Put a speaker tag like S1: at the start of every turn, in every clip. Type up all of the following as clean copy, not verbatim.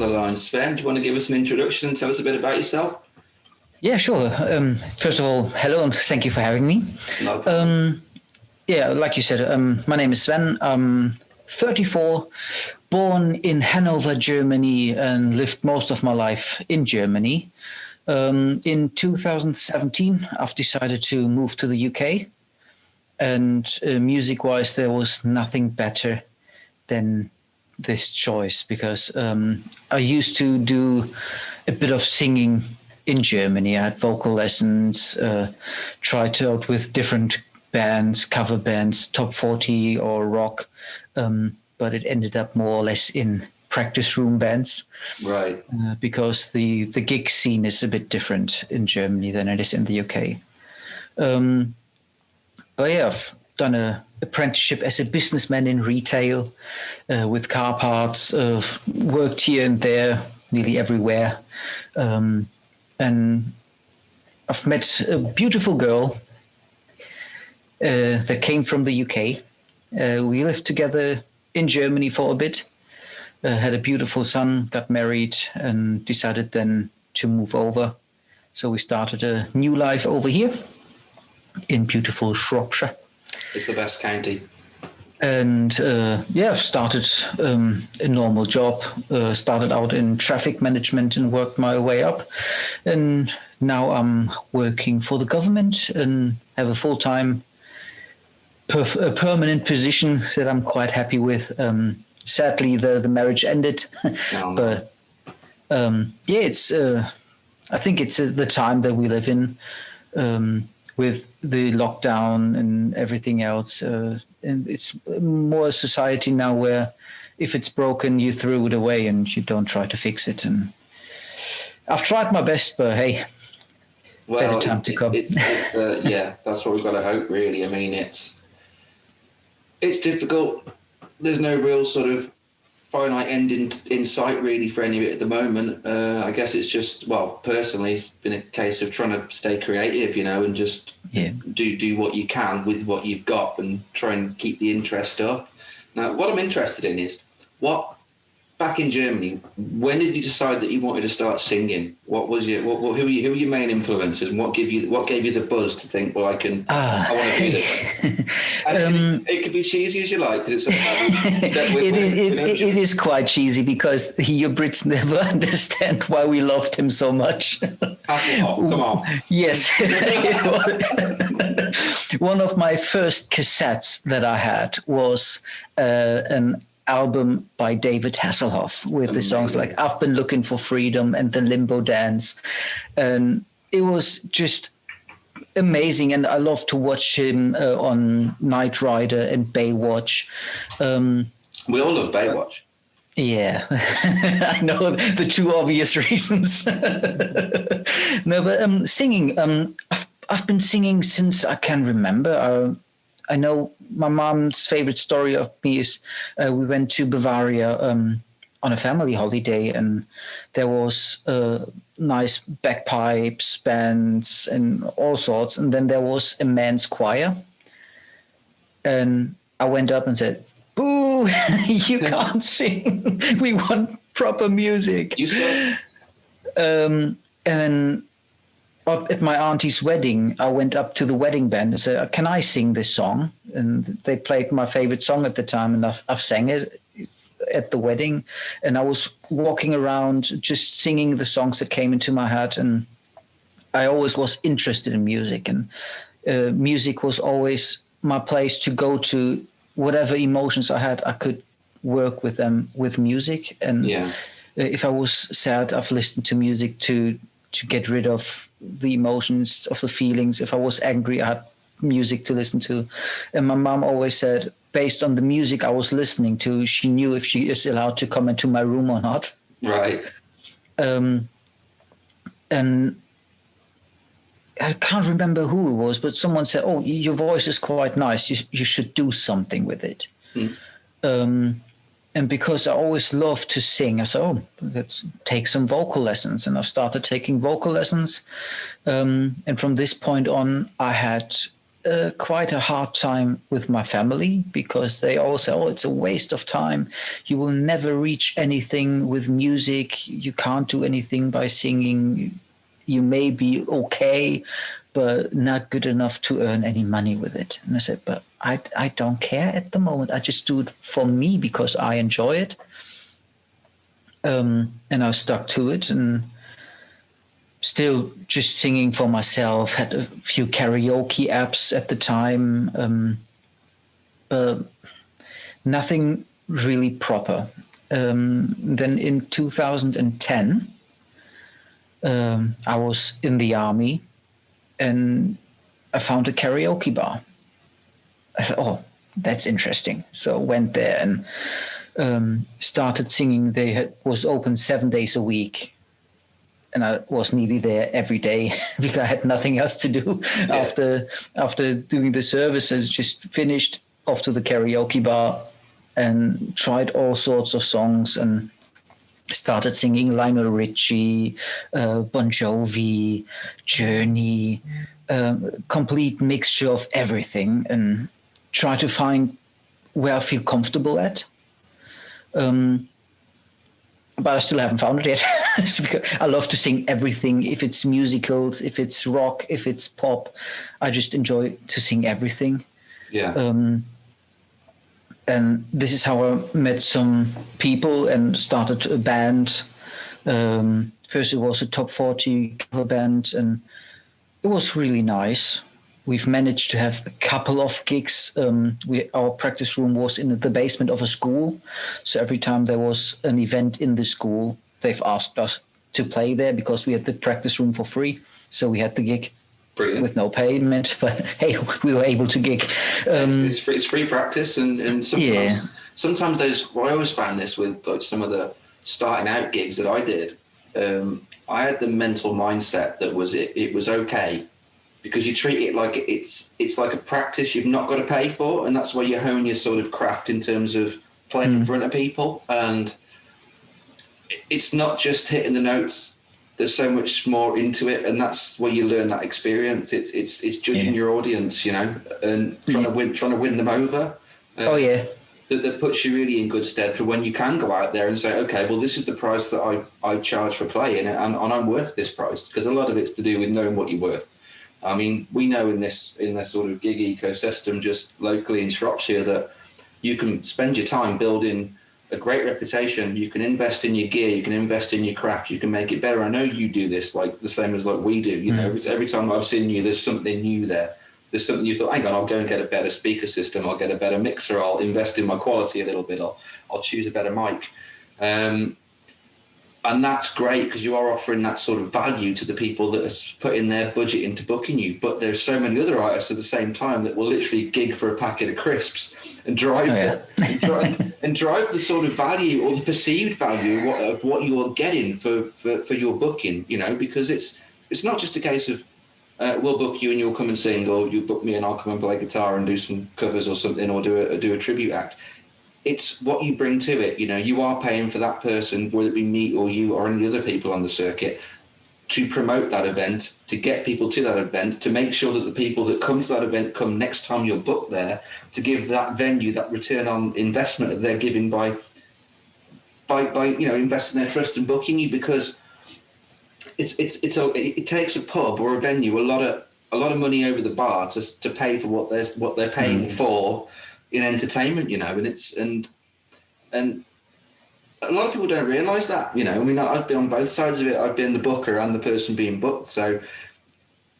S1: on the line. Sven, do you want to give us an introduction and tell us a bit about yourself?
S2: Yeah, sure. First of all, hello and thank you for having me.
S1: No problem.
S2: Yeah, like you said, my name is Sven. I'm 34, born in Hanover, Germany, and lived most of my life in Germany. In 2017, I've decided to move to the UK. And music-wise, there was nothing better than this choice because I used to do a bit of singing in Germany. I had vocal lessons, tried out with different bands, cover bands, top 40 or rock, but it ended up more or less in practice room bands.
S1: Right.
S2: Because the gig scene is a bit different in Germany than it is in the UK. But yeah, I've done an apprenticeship as a businessman in retail with car parts, worked here and there, nearly everywhere. And I've met a beautiful girl that came from the UK. We lived together in Germany for a bit, had a beautiful son, got married, and decided then to move over. So we started a new life over here in beautiful Shropshire.
S1: It's the best county.
S2: And I've started a normal job, started out in traffic management and worked my way up. And now I'm working for the government and have a full-time, a permanent position that I'm quite happy with. Sadly, the marriage ended. But it's I think it's the time that we live in. With the lockdown and everything else. And it's more a society now where if it's broken, you throw it away and you don't try to fix it. And I've tried my best, but hey, better time to come.
S1: Yeah, that's what we've got to hope, really. I mean, it's difficult. There's no real sort of finite end in sight, really, for any of it at the moment. I guess it's just, well, personally, it's been a case of trying to stay creative, and just do what you can with what you've got and try and keep the interest up. Now, what I'm interested in is back in Germany, when did you decide that you wanted to start singing? What was who were your main influences, and what gave you the buzz to think, well, I want to do this? It could be cheesy as you like, because
S2: it is quite cheesy because your Brits never understand why we loved him so much.
S1: Hasselhoff, come on.
S2: Yes. One of my first cassettes that I had was an album by David Hasselhoff with the songs like I've Been Looking for Freedom and the Limbo Dance. And it was just amazing. And I love to watch him on Knight Rider and Baywatch.
S1: We all love Baywatch.
S2: Yeah, I know the two obvious reasons. No, but singing, I've been singing since I can remember. I know my mom's favorite story of me is we went to Bavaria on a family holiday, and there was nice bagpipes, bands, and all sorts. And then there was a man's choir. And I went up and said, "Boo, you can't sing. We want proper music."
S1: You said?
S2: And then at my auntie's wedding, I went up to the wedding band and said, "Can I sing this song?" And they played my favorite song at the time, and I've sang it at the wedding. And I was walking around just singing the songs that came into my head. And I always was interested in music, and music was always my place to go to. Whatever emotions I had, I could work with them with music. And if I was sad, I've listened to music to get rid of the emotions, of the feelings. If I was angry, I had music to listen to. And my mom always said, based on the music I was listening to, she knew if she is allowed to come into my room or not.
S1: Right.
S2: And I can't remember who it was, but someone said, "Oh, your voice is quite nice. You should do something with it." And because I always loved to sing, I said, "Oh, let's take some vocal lessons." And I started taking vocal lessons. And from this point on, I had quite a hard time with my family because they all say, "Oh, it's a waste of time. You will never reach anything with music. You can't do anything by singing. You may be okay, but not good enough to earn any money with it." And I said, "But I don't care at the moment. I just do it for me because I enjoy it." And I stuck to it and still just singing for myself. Had a few karaoke apps at the time, nothing really proper. Then in 2010, I was in the army and I found a karaoke bar. I thought, "Oh, that's interesting." So went there and started singing. Was open 7 days a week. And I was nearly there every day because I had nothing else to do. After doing the services, just finished, off to the karaoke bar and tried all sorts of songs and started singing Lionel Richie, Bon Jovi, Journey, complete mixture of everything, and try to find where I feel comfortable at. But I still haven't found it yet. Because I love to sing everything. If it's musicals, if it's rock, if it's pop, I just enjoy to sing everything.
S1: Yeah.
S2: And this is how I met some people and started a band. First, it was a top 40 cover band, and it was really nice. We've managed to have a couple of gigs. Our practice room was in the basement of a school. So every time there was an event in the school, they've asked us to play there because we had the practice room for free. So we had the gig. Brilliant. With no payment, but hey, we were able to gig.
S1: It's free practice, and sometimes those. Well, I always found this with like some of the starting out gigs that I did. I had the mental mindset that it was okay, because you treat it like it's like a practice you've not got to pay for, and that's where you hone your sort of craft in terms of playing in front of people. And it's not just hitting the notes. There's so much more into it, and that's where you learn that experience. It's judging your audience, and trying to win them over. That puts you really in good stead for when you can go out there and say, okay, well, this is the price that I charge for playing, and I'm worth this price, because a lot of it's to do with knowing what you're worth. I mean, we know in this sort of gig ecosystem just locally in Shropshire that you can spend your time building a great reputation. You can invest in your gear, you can invest in your craft, you can make it better. I know you do this like the same as like we do. Every time I've seen you, there's something new there. There's something you thought, hang on, I'll go and get a better speaker system, I'll get a better mixer, I'll invest in my quality a little bit, I'll choose a better mic. And that's great, because you are offering that sort of value to the people that are putting their budget into booking you. But there's so many other artists at the same time that will literally gig for a packet of crisps and drive drive the sort of value or the perceived value of what you're getting for your booking. Because it's not just a case of we'll book you and you'll come and sing, or you book me and I'll come and play guitar and do some covers or something, or do a tribute act. It's what you bring to it. You are paying for that person, whether it be me or you or any other people on the circuit, to promote that event, to get people to that event, to make sure that the people that come to that event come next time you're booked there, to give that venue that return on investment that they're giving by investing their trust and booking you. Because it takes a pub or a venue a lot of money over the bar to pay for what they're paying for in entertainment, and a lot of people don't realise that. I've been on both sides of it. I've been the booker and the person being booked, so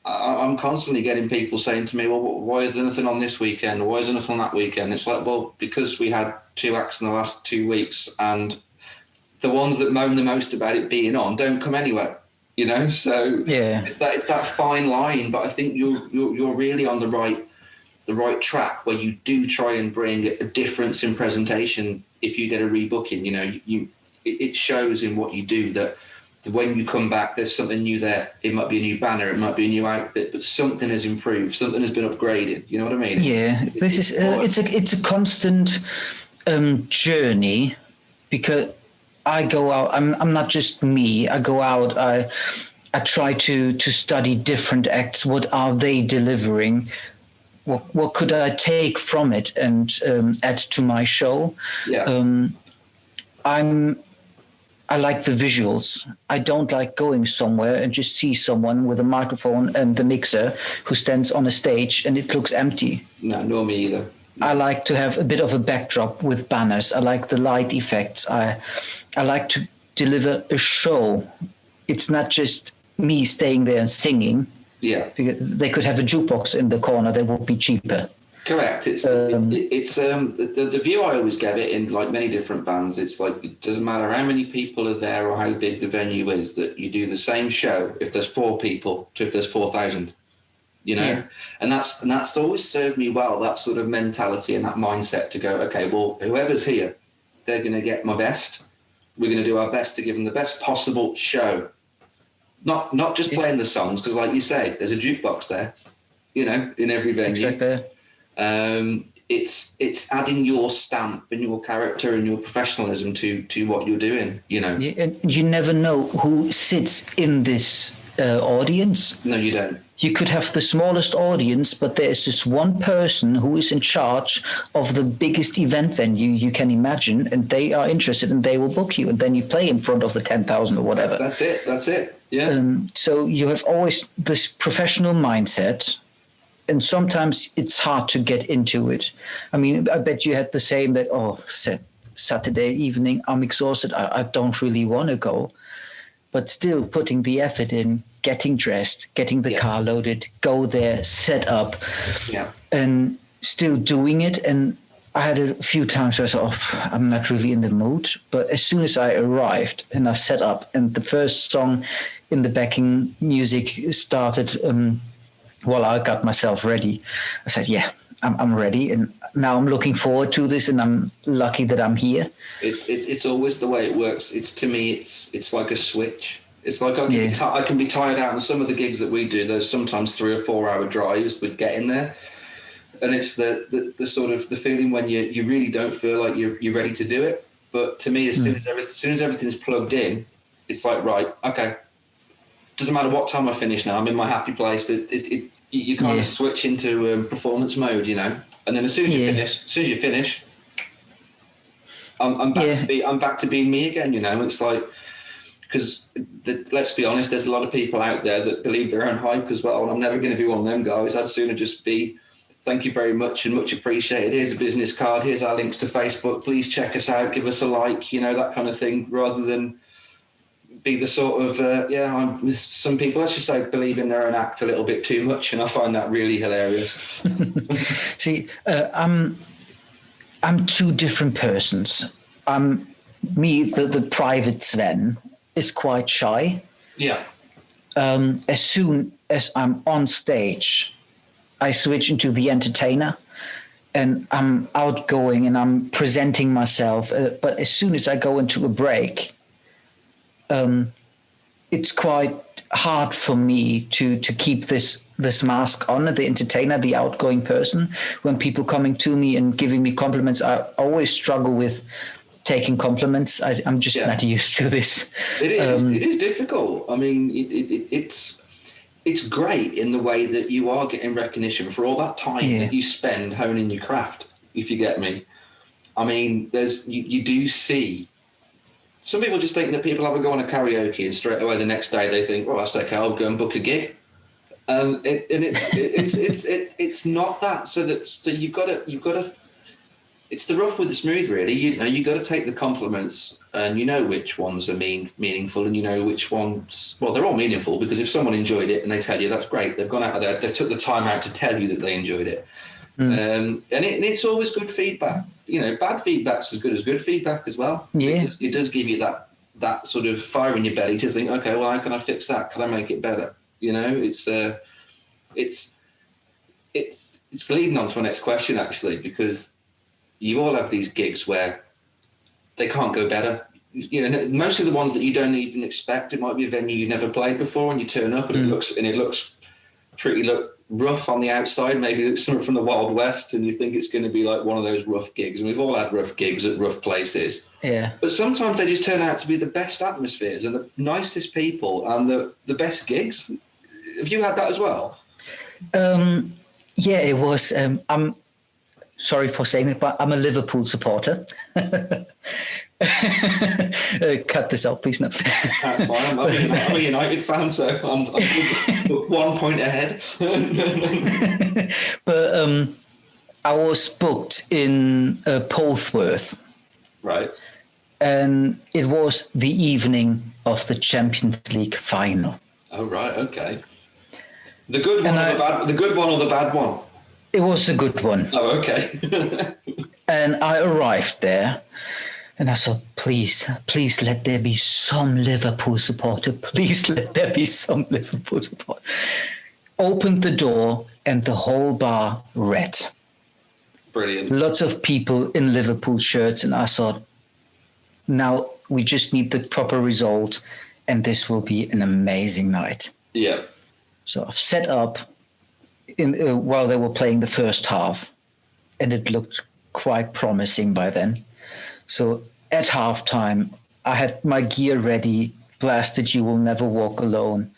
S1: I'm constantly getting people saying to me, well, why is there nothing on this weekend, or why is there nothing on that weekend? It's like, well, because we had 2 acts in the last 2 weeks, and the ones that moan the most about it being on don't come anywhere. So it's that fine line. But I think you're really on the right track, where you do try and bring a difference in presentation. If you get a rebooking, it shows in what you do that when you come back, there's something new there. It might be a new banner, it might be a new outfit, but something has improved, something has been upgraded. You know what I mean?
S2: It's a constant journey, because I go out. I'm not just me. I go out. I try to study different acts. What are they delivering? what could I take from it and add to my show?
S1: Yeah.
S2: I like the visuals. I don't like going somewhere and just see someone with a microphone and the mixer who stands on a stage and it looks empty.
S1: No, nor me either.
S2: I like to have a bit of a backdrop with banners. I like the light effects. I like to deliver a show. It's not just me staying there and singing.
S1: Yeah.
S2: Because they could have a jukebox in the corner that would be cheaper.
S1: Correct. It's the view I always get it in like many different bands. It's like it doesn't matter how many people are there or how big the venue is, that you do the same show if there's 4 people to if there's 4,000. You know,
S2: Yeah.
S1: and that's always served me well. That sort of mentality and that mindset to go, okay, well, whoever's here, they're going to get my best. We're going to do our best to give them the best possible show. Not just playing the songs, because like you say, there's a jukebox there, you know, in every venue.
S2: Exactly.
S1: It's adding your stamp and your character and your professionalism to what you're doing, you know.
S2: Yeah, and you never know who sits in this audience.
S1: No, you don't.
S2: You could have the smallest audience, but there's this one person who is in charge of the biggest event venue you can imagine, and they are interested and they will book you, and then you play in front of the 10,000 or whatever.
S1: That's it. Yeah.
S2: So you have always this professional mindset, and sometimes it's hard to get into it. I mean, I bet you had the same that, Saturday evening, I'm exhausted. I don't really want to go. But still putting the effort in, getting dressed, getting the car loaded, go there, set up, and still doing it. And I had a few times where I thought, I'm not really in the mood. But as soon as I arrived and I set up and the first song in the backing music started, I got myself ready. I said, I'm ready. And now I'm looking forward to this, and I'm lucky that I'm here.
S1: It's always the way it works. To me, it's like a switch. It's like I can be tired out, and some of the gigs that we do, there's sometimes 3 or 4 hour drives with getting there, and it's the sort of the feeling when you really don't feel like you're ready to do it. But to me, as soon as everything's plugged in, it's like, right, okay, doesn't matter what time I finish now. I'm in my happy place. You kind of switch into performance mode, you know. And then as soon as you finish, I'm back to being me again, you know. It's like, because let's be honest, there's a lot of people out there that believe their own hype as well, and I'm never going to be one of them guys. I'd sooner just be, thank you very much and much appreciated. Here's a business card. Here's our links to Facebook. Please check us out. Give us a like, you know, that kind of thing, rather than be the sort of some people, let's just say, believe in their own act a little bit too much, and I find that really hilarious.
S2: See, I'm 2 different persons. The private Sven is quite shy.
S1: Yeah.
S2: As soon as I'm on stage, I switch into the entertainer, and I'm outgoing and I'm presenting myself. But as soon as I go into a break, it's quite hard for me to keep this mask on, the entertainer, the outgoing person. When people coming to me and giving me compliments, I always struggle with taking compliments. I'm just not used to this.
S1: It is difficult. I mean, it's great in the way that you are getting recognition for all that time that you spend honing your craft, if you get me. I mean, you do see. Some people just think that people have a go on a karaoke and straight away the next day they think, well, that's okay, I'll go and book a gig. It's not that. So you've got to. It's the rough with the smooth, really. You got to take the compliments, and you know which ones are meaningful, and you know which ones. Well, they're all meaningful, because if someone enjoyed it and they tell you, that's great. They've gone out of there. They took the time out to tell you that they enjoyed it. And it's always good feedback. You know, bad feedback's as good feedback as well.
S2: Yeah,
S1: it does give you that sort of fire in your belly to think, okay, well, how can I fix that? Can I make it better? You know, it's leading on to my next question, actually, because you all have these gigs where they can't go better. You know, most of the ones that you don't even expect. It might be a venue you've never played before, and you turn up and it looks pretty rough on the outside. Maybe it's something from the Wild West, and you think it's going to be like one of those rough gigs. And we've all had rough gigs at rough places. Yeah. But sometimes they just turn out to be the best atmospheres and the nicest people and the best gigs. Have you had that as well?
S2: Yeah, it was. I'm sorry for saying it, but I'm a Liverpool supporter. Cut this out, please. No.
S1: That's fine. I'm a United fan, so I'm 1 point ahead.
S2: But I was booked in Polesworth,
S1: Right.
S2: and it was the evening of the Champions League final.
S1: Oh, right. Okay. The good one or the bad? The good one or the bad one?
S2: It was a good one.
S1: Oh, okay.
S2: And I arrived there, and I thought, please let there be some Liverpool supporter. Please let there be some Liverpool support. Opened the door, and the whole bar red.
S1: Brilliant.
S2: Lots of people in Liverpool shirts, and I thought, now we just need the proper result, and this will be an amazing night.
S1: Yeah.
S2: So I've set up while they were playing the first half, and it looked quite promising by then. So at halftime, I had my gear ready, blasted "You Will Never Walk Alone,"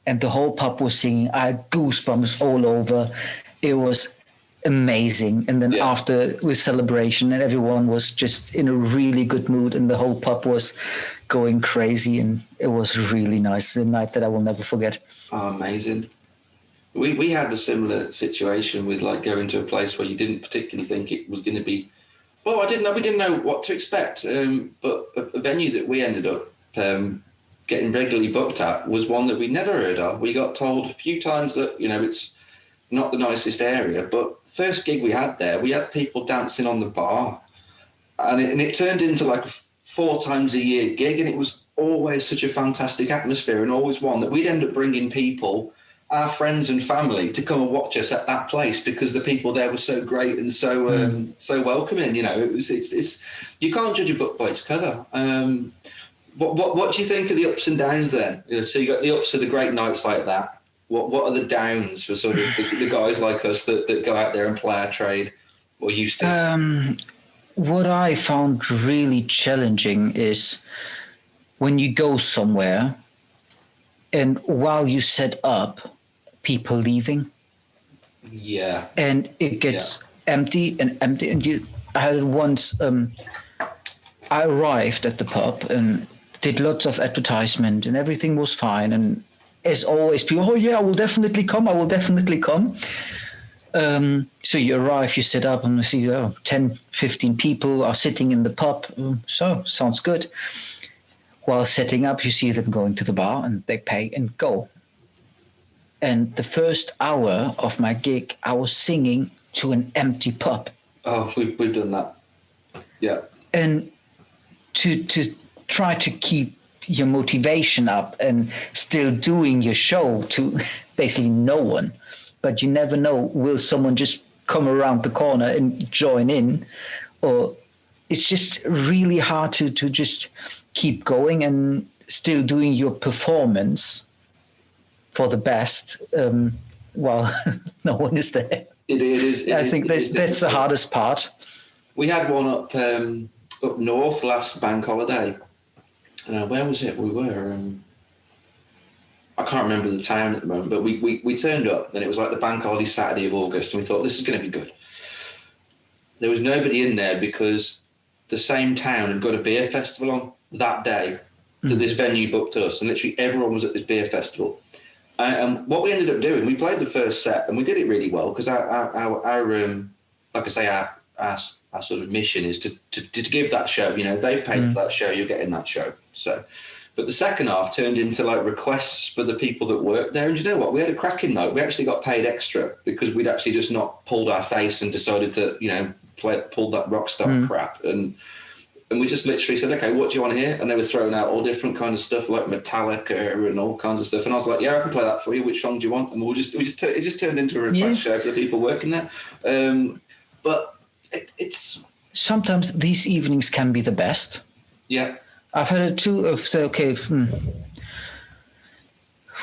S2: and the whole pub was singing. I had goosebumps all over. It was amazing. And then after with celebration, and everyone was just in a really good mood, and the whole pub was going crazy, and it was really nice. The night that I will never forget.
S1: Oh, amazing. We had a similar situation with like going to a place where you didn't particularly think it was going to be. Well, we didn't know what to expect. But a venue that we ended up getting regularly booked at was one that we'd never heard of. We got told a few times that, it's not the nicest area, but the first gig we had there, we had people dancing on the bar, and it turned into like a 4 times a year gig, and it was always such a fantastic atmosphere, and always one that we'd end up bringing people, our friends and family, to come and watch us at that place because the people there were so great and so welcoming. It's you can't judge a book by its cover. What do you think of the ups and downs then? So you got the ups of the great nights like that. What are the downs for sort of the guys like us that go out there and play our trade, or used to?
S2: What I found really challenging is when you go somewhere and while you set up, people leaving.
S1: Yeah.
S2: And it gets empty. And I had it once, I arrived at the pub and did lots of advertisement and everything was fine. And as always, people, I will definitely come. So you arrive, you sit up and you see 10, 15 people are sitting in the pub. So sounds good. While setting up, you see them going to the bar and they pay and go. And the first hour of my gig, I was singing to an empty pub.
S1: Oh, we've done that. Yeah.
S2: And to try to keep your motivation up and still doing your show to basically no one. But you never know, will someone just come around the corner and join in? Or it's just really hard to just keep going and still doing your performance for the best while no one is there.
S1: It is.
S2: I think that's the hardest part.
S1: We had one up north last bank holiday. Where was it? We were... I can't remember the town at the moment, but we turned up and it was like the bank holiday Saturday of August, and we thought this is going to be good. There was nobody in there because the same town had got a beer festival on that day that this venue booked us, and literally everyone was at this beer festival. And what we ended up doing, we played the first set and we did it really well because our like I say, our sort of mission is to give that show. They paid for that show, you're getting that show. So. But the second half turned into like requests for the people that worked there. And you know what? We had a cracking night. We actually got paid extra because we'd actually just not pulled our face and decided to, pull that rock star crap. And we just literally said, okay, what do you want to hear? And they were throwing out all different kinds of stuff like Metallica and all kinds of stuff. And I was like, yeah, I can play that for you. Which song do you want? And it just turned into a request show for the people working there. But it's...
S2: Sometimes these evenings can be the best.
S1: Yeah.
S2: I've had it too of say, okay,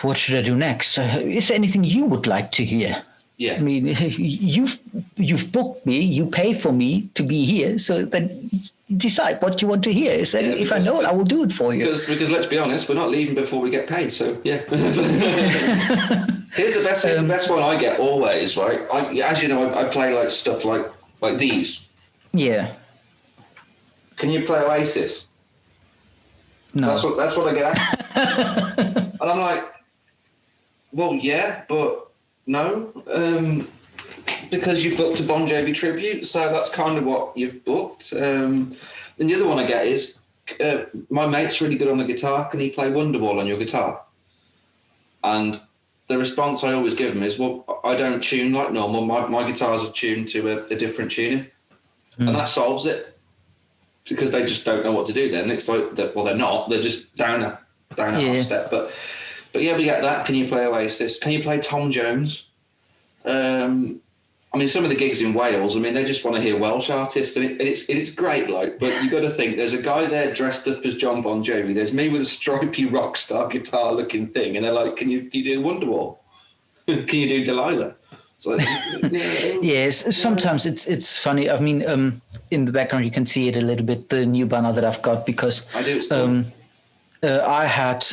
S2: what should I do next? Is there anything you would like to hear?
S1: Yeah.
S2: I mean, you've booked me, you pay for me to be here, so then decide what you want to hear. If I know it, I will do it for you.
S1: Because let's be honest, we're not leaving before we get paid, so yeah. Here's the best one I get always, right? As you know, I play like stuff like these.
S2: Yeah.
S1: Can you play Oasis?
S2: No.
S1: That's what I get asked. And I'm like, well, yeah, but no, because you booked a Bon Jovi tribute, so that's kind of what you've booked. And the other one I get is, my mate's really good on the guitar. Can he play Wonderwall on your guitar? And the response I always give them is, well, I don't tune like normal. My guitars are tuned to a different tuning. And that solves it, because they just don't know what to do then. It's like, well, they're not. They're just down a half step. But yeah, we get that. Can you play Oasis? Can you play Tom Jones? I mean, some of the gigs in Wales, I mean, they just want to hear Welsh artists, and it's great, like, but you've got to think, there's a guy there dressed up as John Bon Jovi, there's me with a stripy rock star guitar looking thing, and they're like, can you do Wonderwall? Can you do Delilah? So,
S2: yes, sometimes it's funny. I mean, in the background you can see it a little bit, the new banner that I've got, because I had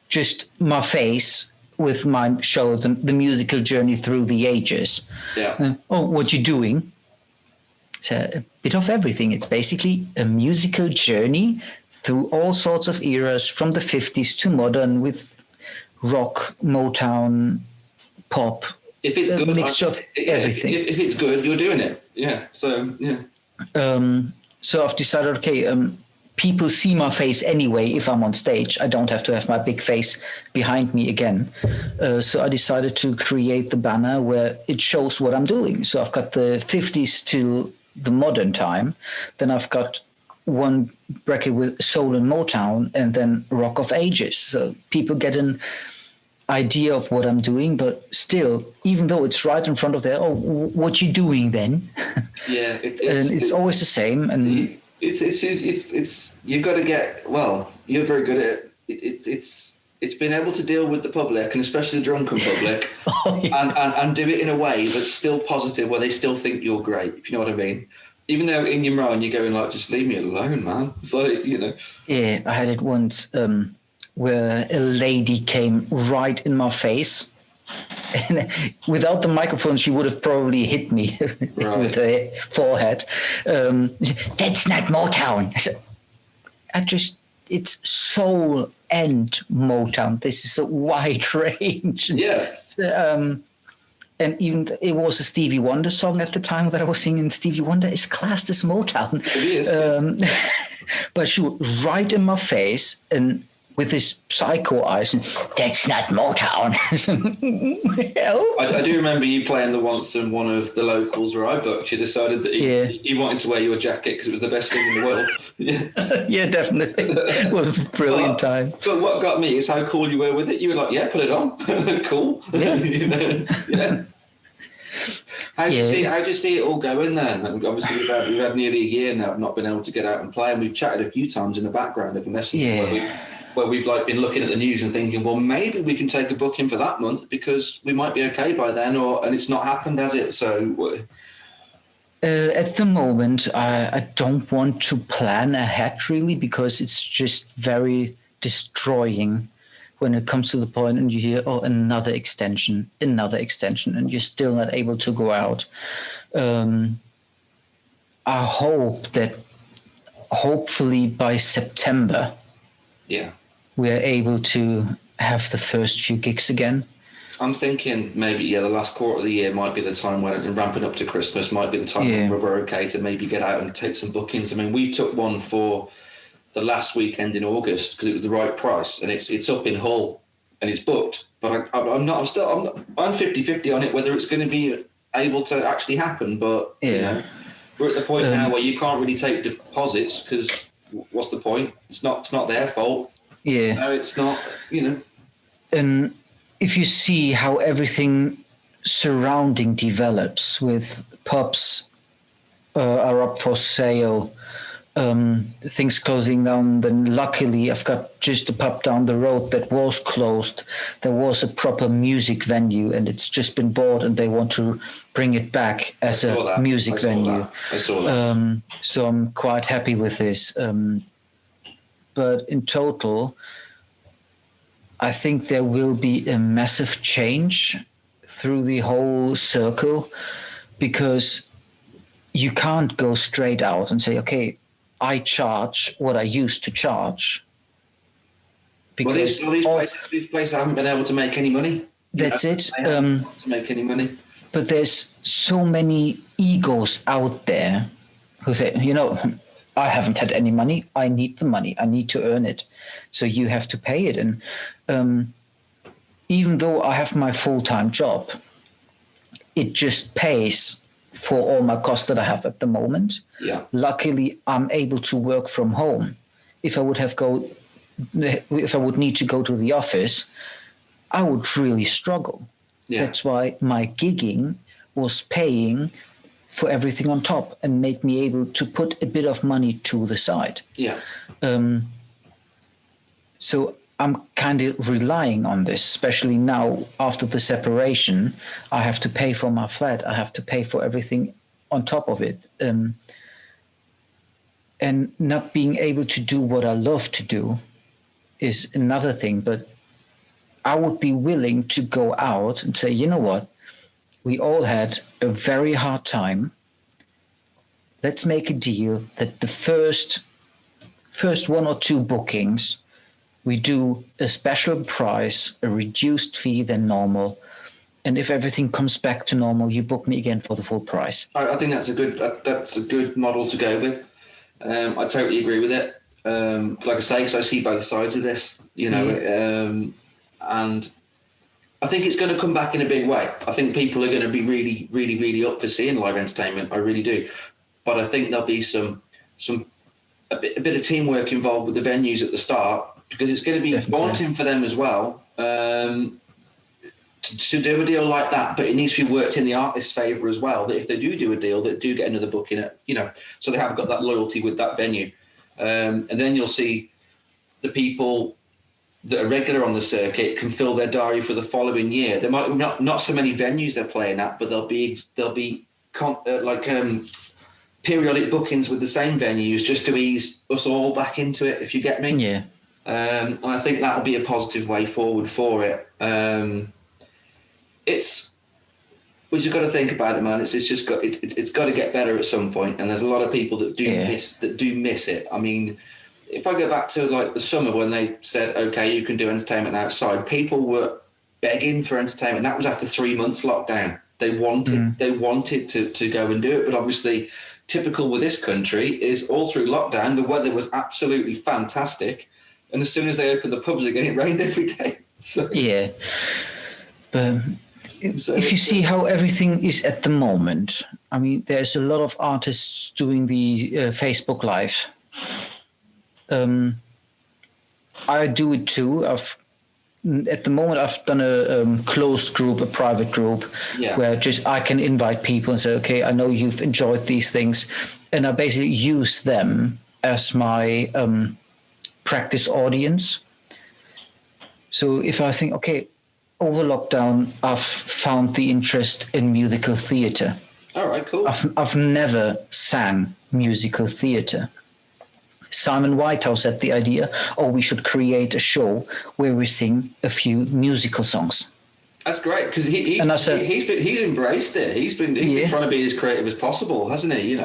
S2: just my face with my show, the musical journey through the ages.
S1: Yeah.
S2: What you doing? So a bit of everything. It's basically a musical journey through all sorts of eras, from the 50s to modern, with rock, Motown, pop.
S1: If it's good,
S2: mixture of everything.
S1: If it's good, you're doing it. Yeah. So yeah.
S2: So I've decided, okay, people see my face anyway if I'm on stage. I don't have to have my big face behind me again. So I decided to create the banner where it shows what I'm doing. So I've got the 50s till the modern time. Then I've got one bracket with soul and Motown, and then rock of ages. So people get an idea of what I'm doing, but still, even though it's right in front of their, what you doing then?
S1: Yeah.
S2: And it's always the same. And
S1: it's you've got to get, well, you're very good at it. It's been able to deal with the public, and especially the drunken public, and do it in a way that's still positive, where they still think you're great, if you know what I mean. Even though in your mind you're going like, just leave me alone, man. It's like, you know.
S2: Yeah, I had it once where a lady came right in my face. And without the microphone, she would have probably hit me with her forehead. That's not Motown. It's soul and Motown. This is a wide range.
S1: Yeah.
S2: And even it was a Stevie Wonder song at the time that I was singing. Stevie Wonder is classed as Motown.
S1: It is.
S2: But she was right in my face, and with his psycho eyes, and that's not Motown.
S1: I do remember you playing the once in one of the locals where I booked. You decided that he wanted to wear your jacket because it was the best thing in the world.
S2: Yeah, definitely. It was a brilliant time.
S1: But what got me is how cool you were with it. You were like, yeah, put it on. Cool.
S2: Yeah.
S1: You know? Yeah. How do you see it all going then? Obviously, we've had nearly a year now of not been able to get out and play, and we've chatted a few times in the background of a message where we've like been looking at the news and thinking, well, maybe we can take a booking for that month because we might be okay by then, and it's not happened, has it? So
S2: at the moment, I don't want to plan ahead really, because it's just very destroying when it comes to the point and you hear, another extension, and you're still not able to go out. I hope that hopefully by September, we're able to have the first few gigs again.
S1: I'm thinking maybe, the last quarter of the year might be the time when, ramping up to Christmas, might be the time when we're okay to maybe get out and take some bookings. I mean, we took one for the last weekend in August because it was the right price, and it's up in Hull and it's booked. But I'm 50-50 on it whether it's going to be able to actually happen. But you know, we're at the point now where you can't really take deposits because what's the point? It's not their fault.
S2: Yeah.
S1: No, it's not. You know.
S2: And if you see how everything surrounding develops, with pubs are up for sale, things closing down, then luckily I've got just a pub down the road that was closed. There was a proper music venue and it's just been bought, and they want to bring it back as a music venue.
S1: I saw that.
S2: So I'm quite happy with this. But in total, I think there will be a massive change through the whole circle, because you can't go straight out and say, okay, I charge what I used to charge. Because
S1: these places haven't been able to make any money.
S2: That's it.
S1: They haven't been able to make any money.
S2: But there's so many egos out there who say, I haven't had any money. I need the money. I need to earn it. So you have to pay it. And even though I have my full-time job, it just pays for all my costs that I have at the moment.
S1: Yeah.
S2: Luckily, I'm able to work from home. If I would need to go to the office, I would really struggle. Yeah. That's why my gigging was paying for everything on top and made me able to put a bit of money to the side.
S1: Yeah.
S2: So I'm kind of relying on this, especially now after the separation. I have to pay for my flat. I have to pay for everything on top of it. And not being able to do what I love to do is another thing. But I would be willing to go out and say, you know what? We all had a very hard time. Let's make a deal that the first 1 or 2 bookings, we do a special price, a reduced fee than normal. And if everything comes back to normal, you book me again for the full price.
S1: I think that's a good model to go with. I totally agree with it. Like I say, because I see both sides of this, and I think it's going to come back in a big way. I think people are going to be really, really, really up for seeing live entertainment. I really do. But I think there'll be a bit of teamwork involved with the venues at the start, because it's going to be daunting for them as well to do a deal like that. But it needs to be worked in the artist's favour as well, that if they do a deal, that do get another booking, so they have got that loyalty with that venue. And then you'll see the people that are regular on the circuit can fill their diary for the following year. There might not so many venues they're playing at, but there'll be periodic bookings with the same venues, just to ease us all back into it, if you get me.
S2: Yeah.
S1: And I think that'll be a positive way forward for it. We just got to think about it, man. It's got to get better at some point, and there's a lot of people that do miss it. I mean, if I go back to like the summer when they said, okay, you can do entertainment outside, people were begging for entertainment. That was after 3 months lockdown. They wanted to go and do it, but obviously, typical with this country is all through lockdown, the weather was absolutely fantastic, and as soon as they opened the pubs again, it rained every day. So.
S2: Yeah, but if you see how everything is at the moment, I mean, there's a lot of artists doing the Facebook Live. I do it too. At the moment, I've done a closed group, a private group, where just I can invite people and say, okay, I know you've enjoyed these things, and I basically use them as my practice audience. So if I think, okay, over lockdown, I've found the interest in musical theatre.
S1: All right, cool.
S2: I've never sang musical theatre. Simon Whitehouse had the idea, we should create a show where we sing a few musical songs.
S1: That's great, because he's embraced it. He's been trying to be as creative as possible, hasn't he?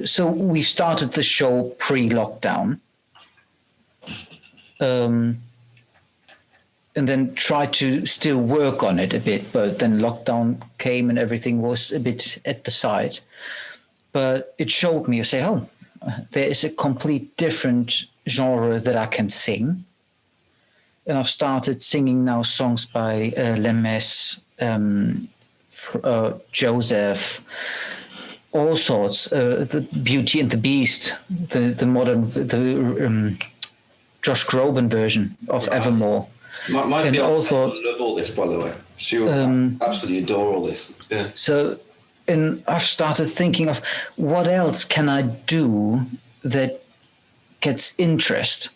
S2: So we started the show pre-lockdown, and then tried to still work on it a bit, but then lockdown came and everything was a bit at the side. But it showed me, I say, there is a complete different genre that I can sing. And I've started singing now songs by Lemes, Joseph, all sorts, the Beauty and the Beast, the modern, Josh Groban version of Evermore.
S1: My fiance will love all this, by the way. She will absolutely adore all this. Yeah.
S2: So, and I've started thinking of what else can I do that gets interest.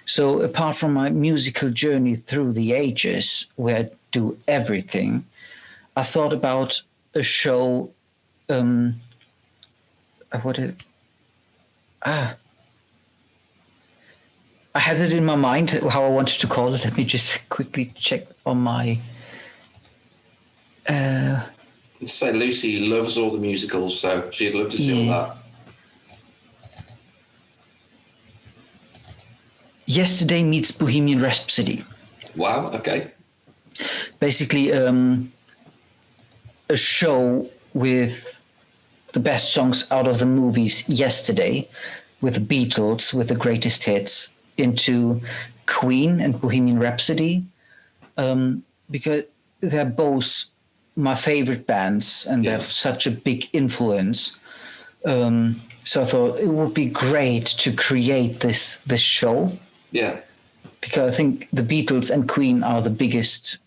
S2: So apart from my musical journey through the ages, where I do everything, I thought about a show. I had it in my mind how I wanted to call it. Let me just quickly check on my.
S1: Say Lucy loves all the musicals, so she'd love to see all that.
S2: Yesterday Meets Bohemian Rhapsody.
S1: Wow. Okay.
S2: Basically, a show with the best songs out of the movies Yesterday, with the Beatles, with the greatest hits, into Queen and Bohemian Rhapsody, because they're both my favorite bands and they have such a big influence. So I thought it would be great to create this show.
S1: Yeah.
S2: Because I think the Beatles and Queen are the biggest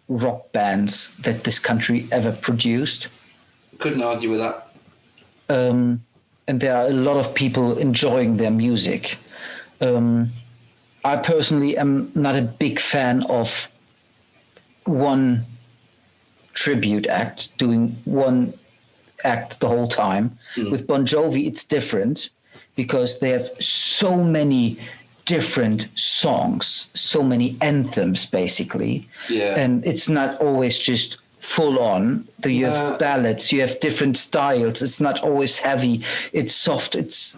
S2: rock bands that this country ever produced.
S1: Couldn't argue with that.
S2: And there are a lot of people enjoying their music. I personally am not a big fan of one tribute act doing one act the whole time. With Bon Jovi, it's different because they have so many different songs, so many anthems, basically.
S1: Yeah.
S2: And it's not always just full on. You have ballads, you have different styles. It's not always heavy. It's soft. It's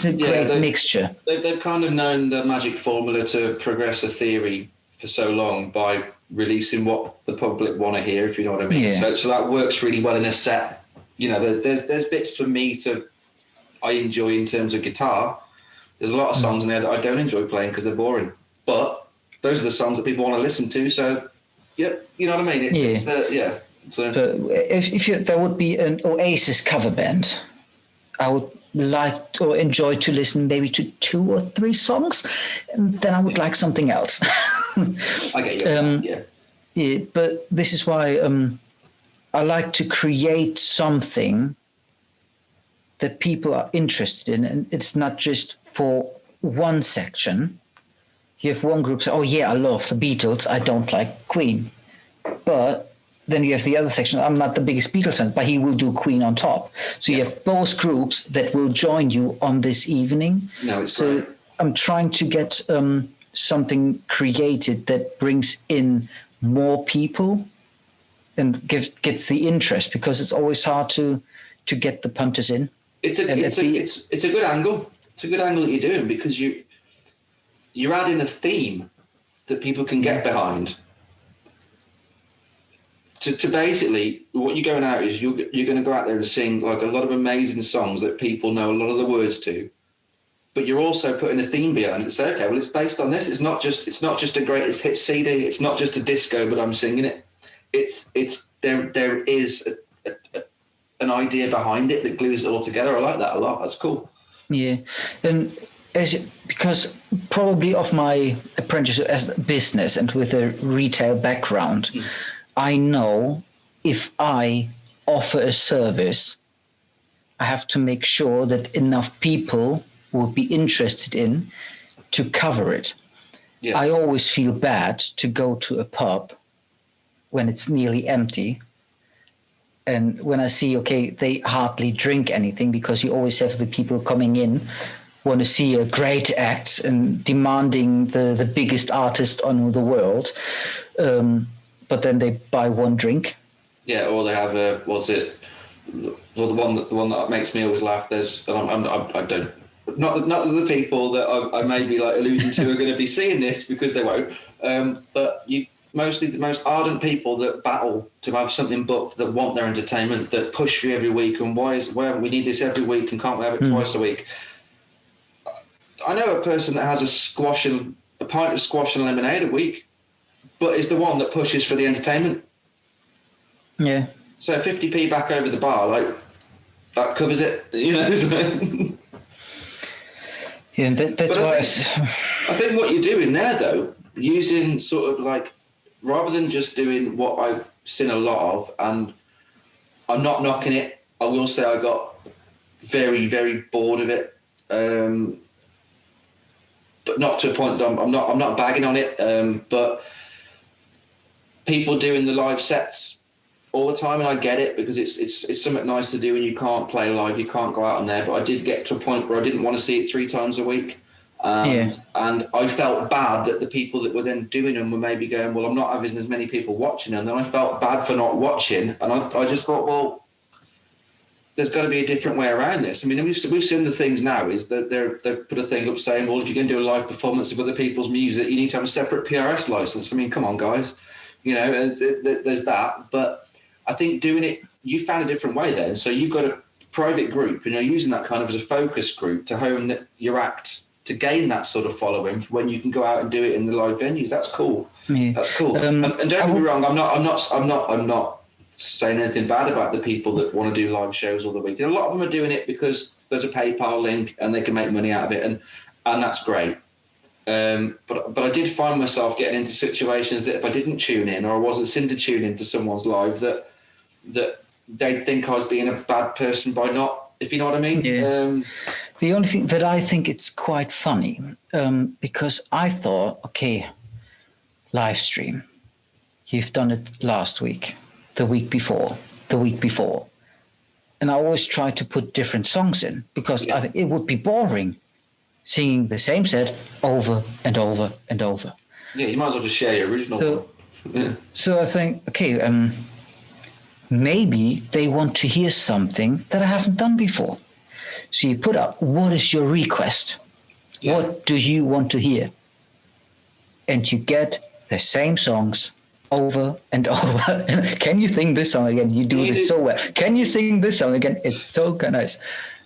S2: a great mixture.
S1: They've kind of known the magic formula to progress a theory for so long by releasing what the public want to hear, if you know what I mean.
S2: Yeah.
S1: So that works really well in a set. You know, there's bits for me I enjoy in terms of guitar. There's a lot of songs in there that I don't enjoy playing because they're boring. But those are the songs that people want to listen to. So, yeah, you know what I mean? So
S2: if there would be an Oasis cover band, I would like or enjoy to listen maybe to 2 or 3 songs, and then I would like something else.
S1: I get you.
S2: Yeah, but this is why I like to create something that people are interested in, and it's not just for one section. You have one group say, oh yeah, I love the Beatles, I don't like Queen. But then you have the other section, I'm not the biggest Beatles fan, but he will do Queen on top. So you have both groups that will join you on this evening.
S1: No, it's
S2: so
S1: great.
S2: I'm trying to get something created that brings in more people and gets the interest, because it's always hard to get the punters in.
S1: It's a good angle. It's a good angle that you're doing, because you're adding a theme that people can get behind. To basically, what you're going out is you're going to go out there and sing like a lot of amazing songs that people know a lot of the words to, but you're also putting a theme behind it. Say, okay, well, it's based on this. It's not just a greatest hit CD. It's not just a disco, but I'm singing it. There is an idea behind it that glues it all together. I like that a lot. That's cool.
S2: Yeah, and because probably of my apprenticeship as a business and with a retail background, I know if I offer a service, I have to make sure that enough people will be interested in to cover it. Yeah. I always feel bad to go to a pub when it's nearly empty. And when I see, okay, they hardly drink anything, because you always have the people coming in, want to see a great act and demanding the biggest artist on the world. But then they buy one drink.
S1: Yeah, or they have the one that makes me always laugh. I don't, not the people that I may be like alluding to are going to be seeing this, because they won't. But mostly the most ardent people that battle to have something booked, that want their entertainment, that push for you every week, and why haven't we need this every week and can't we have it twice a week? I know a person that has a pint of squash and lemonade a week, but is the one that pushes for the entertainment. Yeah. So 50p back over the bar, like, that covers it, you know.
S2: Yeah, that's why
S1: I think what you're doing there, though, using sort of like, rather than just doing what I've seen a lot of, and I'm not knocking it, I will say I got very, very bored of it, but not to a point that I'm not bagging on it, but people doing the live sets all the time, and I get it, because it's something nice to do, and you can't play live, you can't go out on there, but I did get to a point where I didn't want to see it 3 times a week. And I felt bad that the people that were then doing them were maybe going, well, I'm not having as many people watching them. And then I felt bad for not watching. And I just thought, well, there's got to be a different way around this. I mean, we've seen the things now is that they've put a thing up saying, well, if you're going to do a live performance of other people's music, you need to have a separate PRS license. I mean, come on, guys. You know, there's that. But I think doing it, you found a different way then. So you've got a private group and you're using that kind of as a focus group to hone your act, to gain that sort of following for when you can go out and do it in the live venues. That's cool. Yeah. That's cool. And don't get me wrong, I'm not saying anything bad about the people that want to do live shows all the week. A lot of them are doing it because there's a PayPal link and they can make money out of it, and that's great. But I did find myself getting into situations that if I didn't tune in or I wasn't seen to tune into someone's live, that they'd think I was being a bad person by not, if you know what I mean.
S2: Yeah. The only thing that I think it's quite funny, because I thought, okay, live stream, you've done it last week, the week before. And I always try to put different songs in because I think it would be boring singing the same set over and over and over.
S1: Yeah, you might as well just share your original one.
S2: So I think, okay, maybe they want to hear something that I haven't done before. So you put up, what is your request? Yeah. What do you want to hear? And you get the same songs over and over. Can you sing this song again? You do this so well. Can you sing this song again? It's so nice.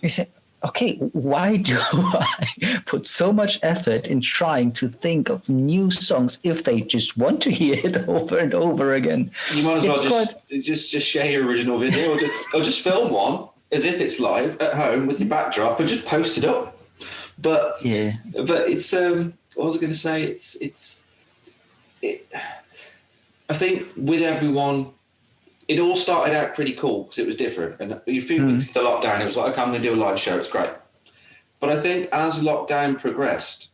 S2: You say, okay, why do I put so much effort in trying to think of new songs if they just want to hear it over and over again?
S1: You might as well just share your original video or just film one as if it's live at home with your backdrop and just post it up. But it's what was I going to say? I think with everyone, it all started out pretty cool because it was different. And a few weeks into lockdown, it was like, okay, I'm going to do a live show. It's great. But I think as lockdown progressed,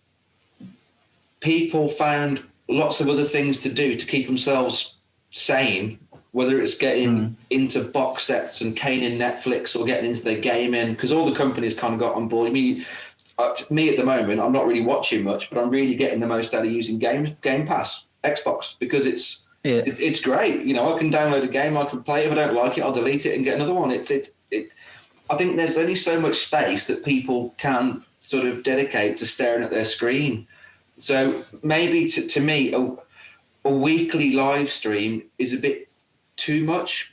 S1: people found lots of other things to do to keep themselves sane, whether it's getting into box sets and caning Netflix or getting into their gaming, because all the companies kind of got on board. I mean, me at the moment, I'm not really watching much, but I'm really getting the most out of using Game Pass, Xbox, because it's great. You know, I can download a game, I can play it. If I don't like it, I'll delete it and get another one. I think there's only so much space that people can sort of dedicate to staring at their screen. So maybe to me, a weekly live stream is a bit too much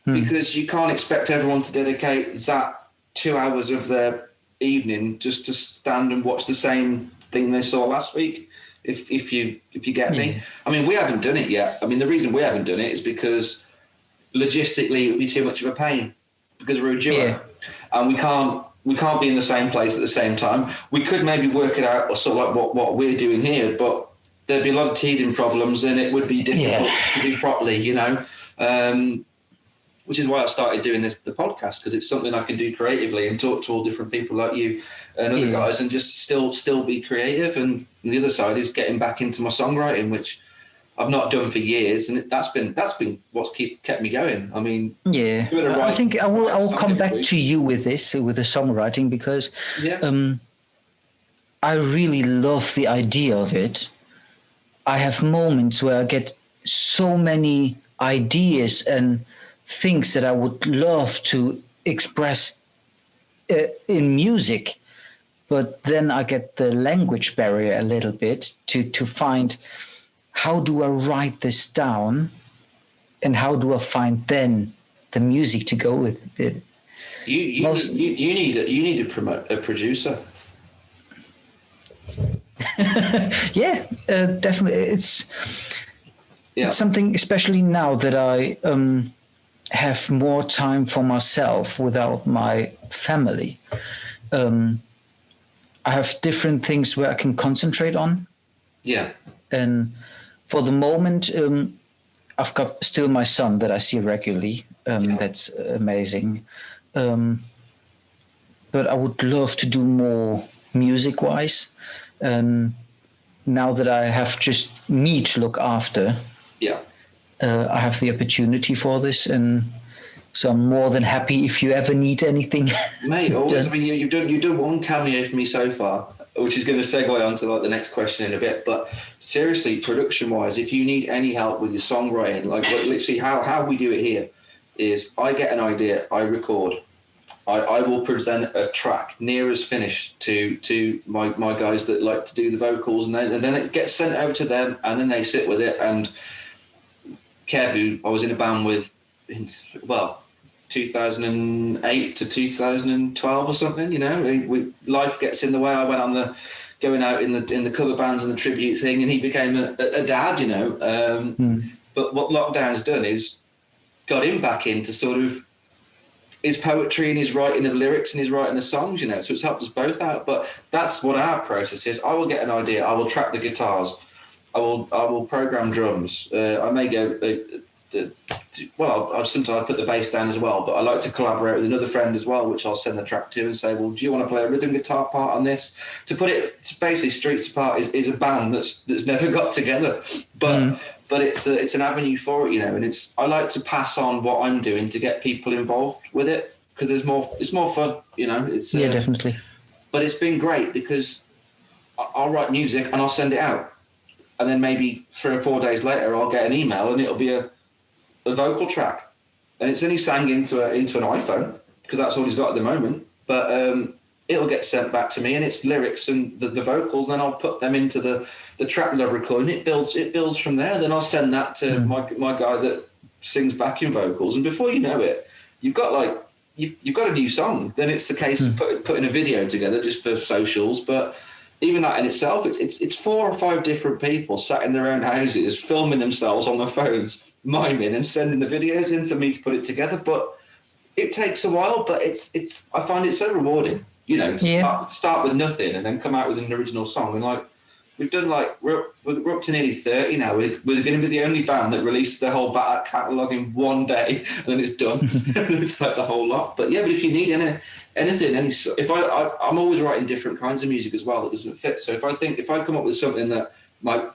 S1: because you can't expect everyone to dedicate that 2 hours of their evening just to stand and watch the same thing they saw last week. If you get me. I mean, we haven't done it yet. I mean, the reason we haven't done it is because logistically it would be too much of a pain because we're a duo and we can't be in the same place at the same time. We could maybe work it out or sort of like what we're doing here, but there'd be a lot of teething problems and it would be difficult to do properly, you know. Which is why I started doing the podcast, because it's something I can do creatively and talk to all different people like you and other guys and just still be creative. And the other side is getting back into my songwriting, which I've not done for years, and that's been what's kept me going. I mean,
S2: I think I will come back to you with the songwriting because I really love the idea of it. I have moments where I get so many ideas and things that I would love to express in music, but then I get the language barrier a little bit to find how do I write this down and how do I find then the music to go with it.
S1: You need a producer.
S2: Definitely. It's something, especially now that I have more time for myself without my family. I have different things where I can concentrate on.
S1: Yeah.
S2: And for the moment, I've got still my son that I see regularly. That's amazing. But I would love to do more music-wise. Now that I have just me to look after, I have the opportunity for this, and so I'm more than happy if you ever need anything.
S1: Mate, always. I mean, you've done one cameo for me so far. which is going to segue on to like the next question in a bit. But seriously, production-wise, if you need any help with your songwriting, like literally how we do it here is I get an idea, I record, I will present a track near as finished to my guys that like to do the vocals, and then it gets sent over to them, and then they sit with it. And Kev, who I was in a band with, 2008 to 2012 or something, you know, life gets in the way. I went on going out in the cover bands and the tribute thing, and he became a dad, you know. But what lockdown's done is got him back into sort of his poetry and his writing of lyrics and his writing of songs, you know, so it's helped us both out. But that's what our process is. I will get an idea, I will track the guitars, I will program drums, I may go I'll sometimes put the bass down as well, but I like to collaborate with another friend as well, which I'll send the track to and say, well, do you want to play a rhythm guitar part on this? To put it, basically Streets Apart is a band that's never got together, but it's an avenue for it, you know. And I like to pass on what I'm doing to get people involved with it, because it's more fun, you know.
S2: Definitely.
S1: But it's been great because I'll write music and I'll send it out, and then maybe 3 or 4 days later I'll get an email and it'll be a vocal track, and it's only sang into an iPhone because that's all he's got at the moment, but it'll get sent back to me, and it's lyrics and the vocals, and then I'll put them into the track that I've recorded, and it builds from there. Then I'll send that to my guy that sings backing vocals, and before you know it, you've got you've got a new song. Then it's the case of putting a video together just for socials, but even that in itself, it's 4 or 5 different people sat in their own houses filming themselves on their phones, miming and sending the videos in for me to put it together. But it takes a while, but I find it so rewarding, you know, to start with nothing and then come out with an original song. And like we've done, we're up to nearly 30 now. We're going to be the only band that released the whole back catalogue in one day, and then it's done. It's like the whole lot. But yeah, but if you need anything, I'm always writing different kinds of music as well that doesn't fit. So if I come up with something that might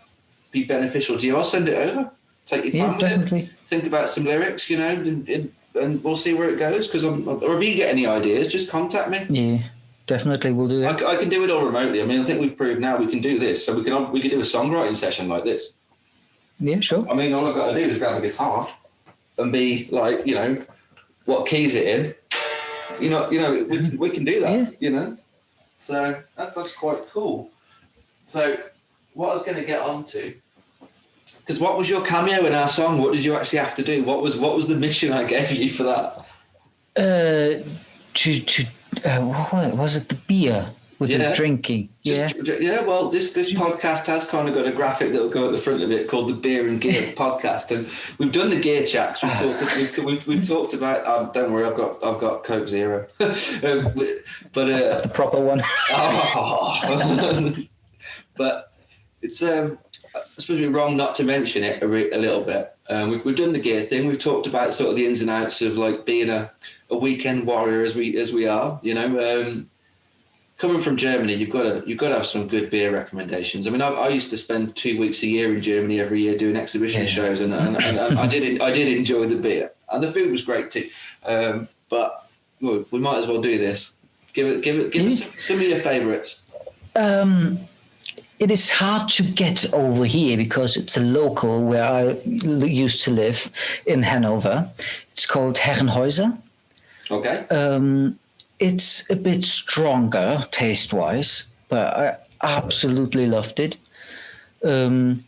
S1: be beneficial to you, I'll send it over. Take your time with it. Think about some lyrics, you know, and we'll see where it goes. Or if you get any ideas, just contact me.
S2: Yeah. Definitely, we'll do that.
S1: I can do it all remotely. I mean, I think we've proved now we can do this. So we could do a songwriting session like this.
S2: Yeah, sure.
S1: I mean, all I've got to do is grab a guitar and be like, you know, what keys it in. You know, we can do that. You know, so that's quite cool. So what I was going to get onto, because what was your cameo in our song? What did you actually have to do? What was the mission I gave you for that?
S2: What was it? The beer with the drinking?
S1: Well, this podcast has kind of got a graphic that will go at the front of it called the Beer and Gear Podcast, and we've done the gear checks. We've talked about. Don't worry, I've got Coke Zero, but
S2: the proper one.
S1: But it's I suppose we're wrong not to mention it a little bit. We've done the gear thing. We've talked about sort of the ins and outs of like being a weekend warrior as we are. You know, coming from Germany, you've got to have some good beer recommendations. I mean, I used to spend 2 weeks a year in Germany every year doing exhibition shows, and I did enjoy the beer, and the food was great too. But well, we might as well do this. Give us some of your favourites.
S2: It is hard to get over here because it's a local where I used to live in Hanover. It's called Herrenhäuser.
S1: Okay.
S2: It's a bit stronger taste-wise, but I absolutely loved it. You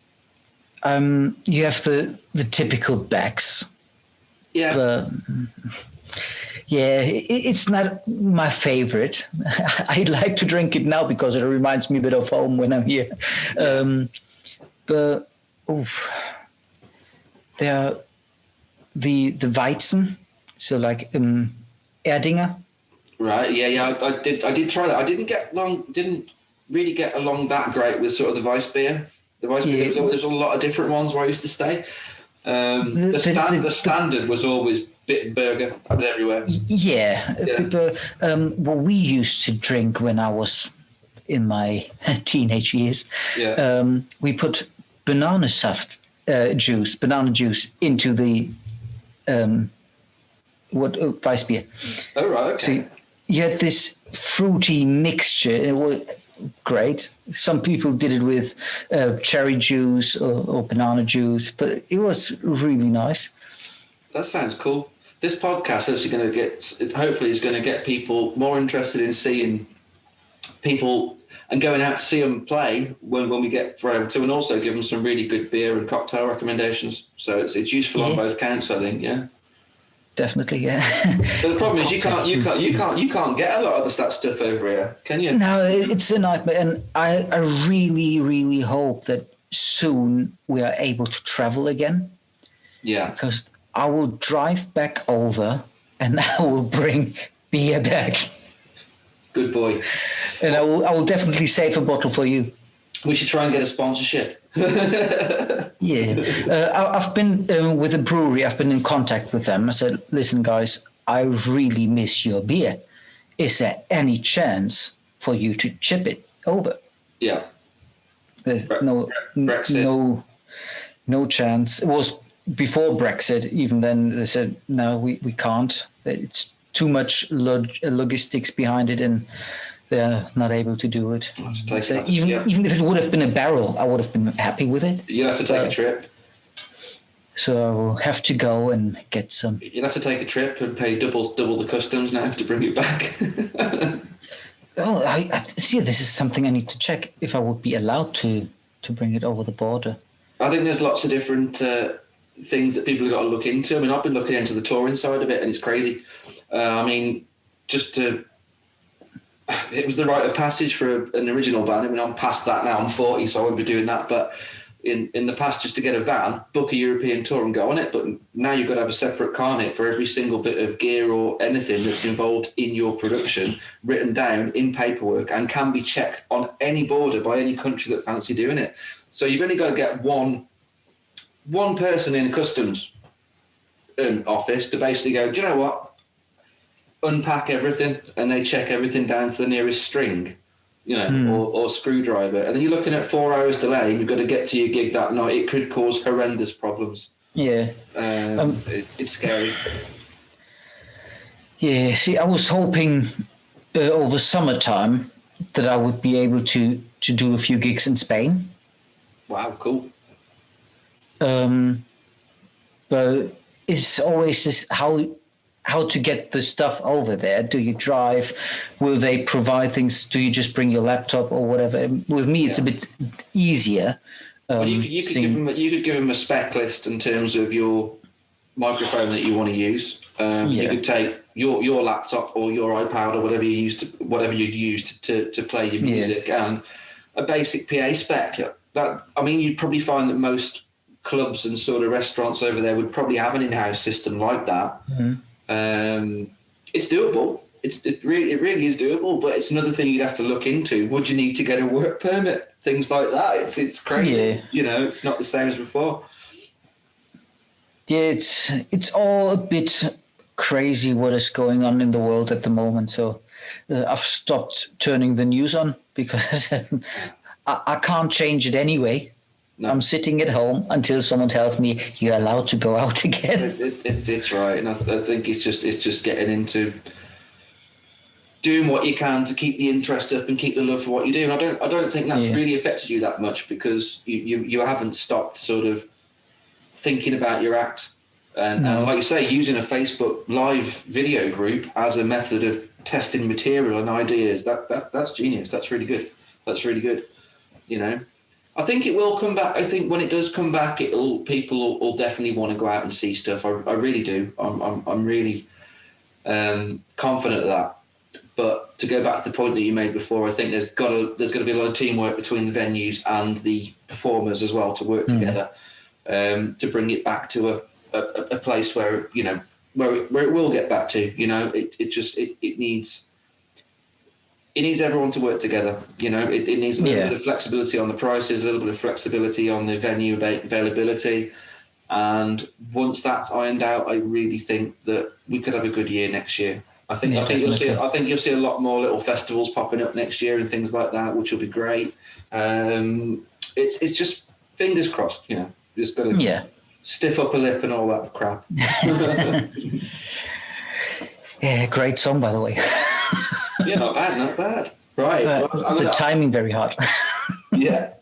S2: have the typical Becks.
S1: Yeah.
S2: But, it's not my favorite. I'd like to drink it now because it reminds me a bit of home when I'm here. But there are the Weizen, so like Erdinger.
S1: Right. Yeah. I did try that. I didn't really get along that great with sort of the Weiss beer. The Weiss beer. There's a lot of different ones where I used to stay. The standard was always Bitburger. I was everywhere.
S2: But what we used to drink when I was in my teenage years, we put banana juice into the Weissbier.
S1: Oh right. Okay.
S2: So you had this fruity mixture. great. Some people did it with cherry juice or banana juice, but it was really nice.
S1: That sounds cool. This podcast is going to hopefully is going to get people more interested in seeing people and going out to see them play when we get able to, and also give them some really good beer and cocktail recommendations. So it's useful on both counts, I think. Yeah,
S2: definitely. Yeah.
S1: But the problem is you can't get a lot of that stuff over here, can you?
S2: No, it's a nightmare, and I really, really hope that soon we are able to travel again.
S1: Yeah,
S2: because I will drive back over and I will bring beer back.
S1: Good boy.
S2: And I will definitely save a bottle for you.
S1: We should try and get a sponsorship.
S2: Yeah. I've been with a brewery. I've been in contact with them. I said, listen, guys, I really miss your beer. Is there any chance for you to chip it over?
S1: Yeah.
S2: There's
S1: Brexit.
S2: no chance. It was before Brexit. Even then, they said, no, we can't. It's too much logistics behind it, and they're not able to do it. So even if it would have been a barrel, I would have been happy with it.
S1: You'll have to take a trip.
S2: So I will have to go and get some.
S1: You'll have to take a trip and pay double the customs now to bring it back.
S2: Oh, I see. This is something I need to check if I would be allowed to bring it over the border.
S1: I think there's lots of different things that people have got to look into. I mean, I've been looking into the touring side of it, and it's crazy. I mean, it was the rite of passage for an original band. I mean, I'm past that now. I'm 40, so I won't be doing that. But in the past, just to get a van, book a European tour and go on it. But now you've got to have a separate carnet for every single bit of gear or anything that's involved in your production, written down in paperwork, and can be checked on any border by any country that fancy doing it. So you've only got to get one person in a customs office to basically go, do you know what? Unpack everything, and they check everything down to the nearest string, or screwdriver. And then you're looking at 4 hours delay, and you've got to get to your gig that night. It could cause horrendous problems.
S2: Yeah.
S1: It's scary.
S2: Yeah, see, I was hoping over summertime that I would be able to do a few gigs in Spain.
S1: Wow, cool.
S2: But it's always this how to get the stuff over there. Do you drive? Will they provide things? Do you just bring your laptop or whatever? With me, it's a bit easier.
S1: Well, you could give them a spec list in terms of your microphone that you want to use. You could take your laptop or your iPad or whatever you'd use to play your music, and a basic PA spec. You'd probably find that most clubs and sort of restaurants over there would probably have an in-house system like that. It's doable. It really is doable, but it's another thing you'd have to look into. Would you need to get a work permit? Things like that. It's crazy. Yeah. It's not the same as before.
S2: Yeah, it's all a bit crazy what is going on in the world at the moment. So I've stopped turning the news on because I can't change it anyway. No. I'm sitting at home until someone tells me you're allowed to go out again.
S1: It's right, and I think it's just getting into doing what you can to keep the interest up and keep the love for what you do. And I don't think that's really affected you that much because you haven't stopped sort of thinking about your act and like you say, using a Facebook live video group as a method of testing material and ideas. That's genius. That's really good. I think it will come back. I think when it does come back, people will definitely want to go out and see stuff. I really do. I'm really confident of that. But to go back to the point that you made before, I think there's got to be a lot of teamwork between the venues and the performers as well to work together to bring it back to a place where where it will get back to. It needs everyone to work together. It needs a little bit of flexibility on the prices, a little bit of flexibility on the venue availability. And once that's ironed out, I really think that we could have a good year next year. I think you'll see a lot more little festivals popping up next year and things like that, which will be great. It's just fingers crossed, Just got to stiff up a lip and all that crap.
S2: Yeah, great song, by the way.
S1: Yeah, not bad. Right.
S2: The timing very hard.
S1: Yeah.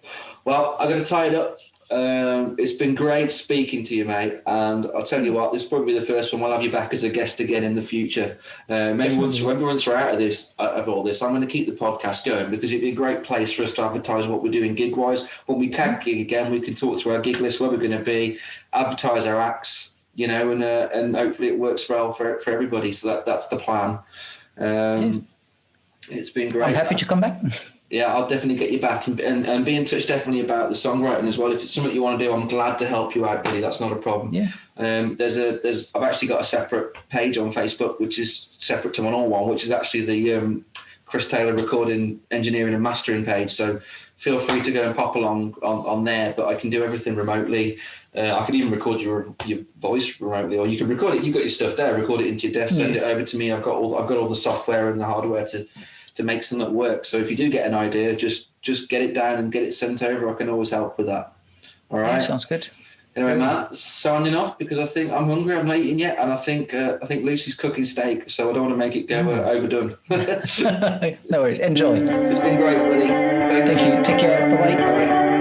S1: Well, I'm going to tie it up. It's been great speaking to you, mate. And I'll tell you what, this will probably be the first one. We'll have you back as a guest again in the future. Maybe once we're out of all this, I'm going to keep the podcast going because it'd be a great place for us to advertise what we're doing gig-wise. When we can gig again, we can talk through our gig list, where we're going to be, advertise our acts, you know, and hopefully it works well for everybody. So that's the plan. It's been great.
S2: I'm happy to come back.
S1: Yeah, I'll definitely get you back and be in touch definitely about the songwriting as well. If it's something you want to do, I'm glad to help you out, buddy. That's not a problem.
S2: Yeah.
S1: I've actually got a separate page on Facebook, which is separate to my normal one, which is actually the Chris Taylor recording, engineering and mastering page. So feel free to go and pop along on there, but I can do everything remotely. I can even record your voice remotely, or you can record it. You've got your stuff there, record it into your desk, send it over to me. I've got all the software and the hardware to make something that works. So if you do get an idea, just get it down and get it sent over. I can always help with that. All right.
S2: Sounds good.
S1: Anyway, Matt, signing off because I think I'm hungry. I'm not eating yet, and I think Lucy's cooking steak, so I don't want to make it go overdone.
S2: No worries. Enjoy.
S1: It's been great, buddy.
S2: Thank you. Take care. Bye-bye.
S1: Bye.